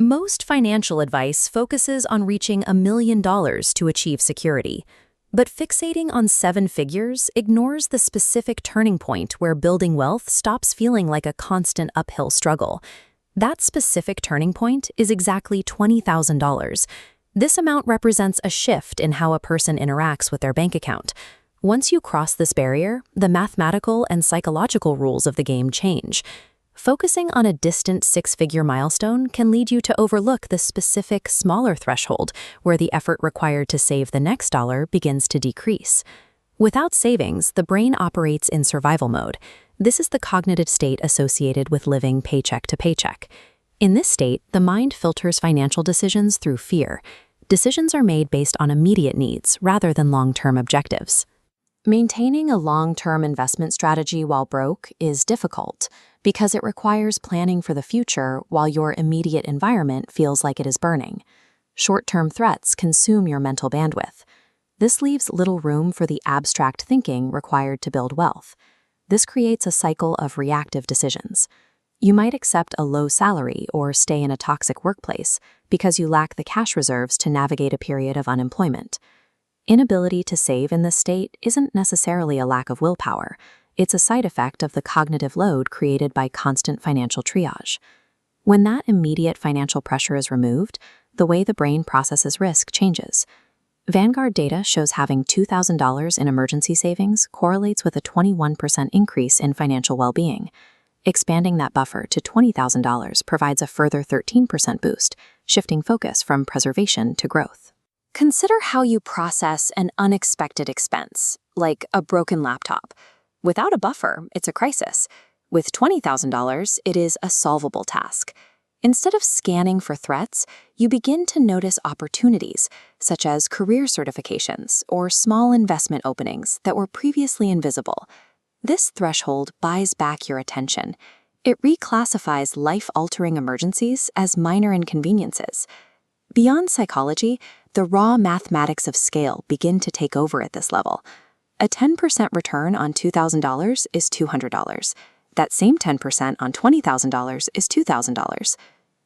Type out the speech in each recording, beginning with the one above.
Most financial advice focuses on reaching $1 million to achieve security, but fixating on seven figures ignores the specific turning point where building wealth stops feeling like a constant uphill struggle. That specific turning point is exactly $20,000. This amount represents a shift in how a person interacts with their bank account. Once you cross this barrier, the mathematical and psychological rules of the game change. Focusing on a distant six-figure milestone can lead you to overlook the specific, smaller threshold where the effort required to save the next dollar begins to decrease. Without savings, the brain operates in survival mode. This is the cognitive state associated with living paycheck to paycheck. In this state, the mind filters financial decisions through fear. Decisions are made based on immediate needs rather than long-term objectives. Maintaining a long-term investment strategy while broke is difficult because it requires planning for the future while your immediate environment feels like it is burning. Short-term threats consume your mental bandwidth. This leaves little room for the abstract thinking required to build wealth. This creates a cycle of reactive decisions. You might accept a low salary or stay in a toxic workplace because you lack the cash reserves to navigate a period of unemployment. Inability to save in this state isn't necessarily a lack of willpower. It's a side effect of the cognitive load created by constant financial triage. When that immediate financial pressure is removed, the way the brain processes risk changes. Vanguard data shows having $2,000 in emergency savings correlates with a 21% increase in financial well-being. Expanding that buffer to $20,000 provides a further 13% boost, shifting focus from preservation to growth. Consider how you process an unexpected expense, like a broken laptop. Without a buffer, it's a crisis. With $20,000, it is a solvable task. Instead of scanning for threats, you begin to notice opportunities, such as career certifications or small investment openings that were previously invisible. This threshold buys back your attention. It reclassifies life-altering emergencies as minor inconveniences. Beyond psychology, the raw mathematics of scale begin to take over at this level. A 10% return on $2,000 is $200. That same 10% on $20,000 is $2,000.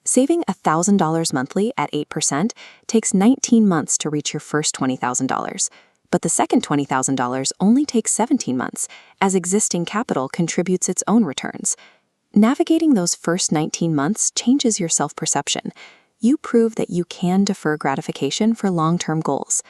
Saving $1,000 monthly at 8% takes 19 months to reach your first $20,000. But the second $20,000 only takes 17 months, as existing capital contributes its own returns. Navigating those first 19 months changes your self-perception. You prove that you can defer gratification for long-term goals.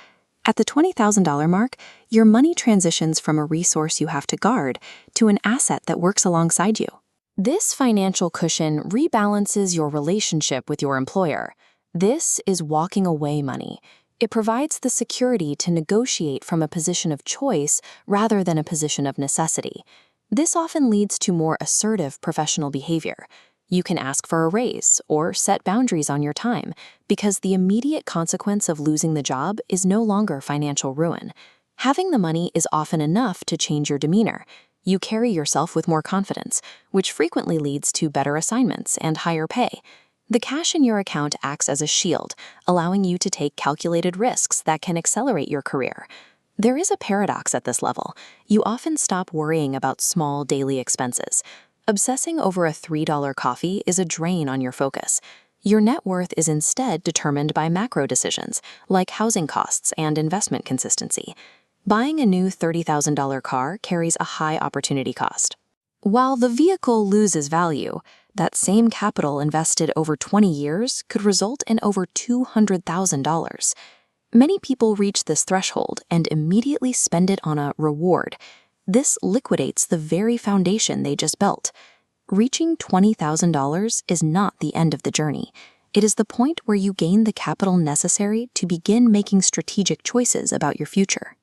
At the $20,000 mark, your money transitions from a resource you have to guard to an asset that works alongside you. This financial cushion rebalances your relationship with your employer. This is walking away money. It provides the security to negotiate from a position of choice rather than a position of necessity. This often leads to more assertive professional behavior. You can ask for a raise or set boundaries on your time because the immediate consequence of losing the job is no longer financial ruin. Having the money is often enough to change your demeanor. You carry yourself with more confidence, which frequently leads to better assignments and higher pay. The cash in your account acts as a shield, allowing you to take calculated risks that can accelerate your career. There is a paradox at this level. You often stop worrying about small daily expenses. Obsessing over a $3 coffee is a drain on your focus. Your net worth is instead determined by macro decisions, like housing costs and investment consistency. Buying a new $30,000 car carries a high opportunity cost. While the vehicle loses value, that same capital invested over 20 years could result in over $200,000. Many people reach this threshold and immediately spend it on a reward. This liquidates the very foundation they just built. Reaching $20,000 is not the end of the journey. It is the point where you gain the capital necessary to begin making strategic choices about your future.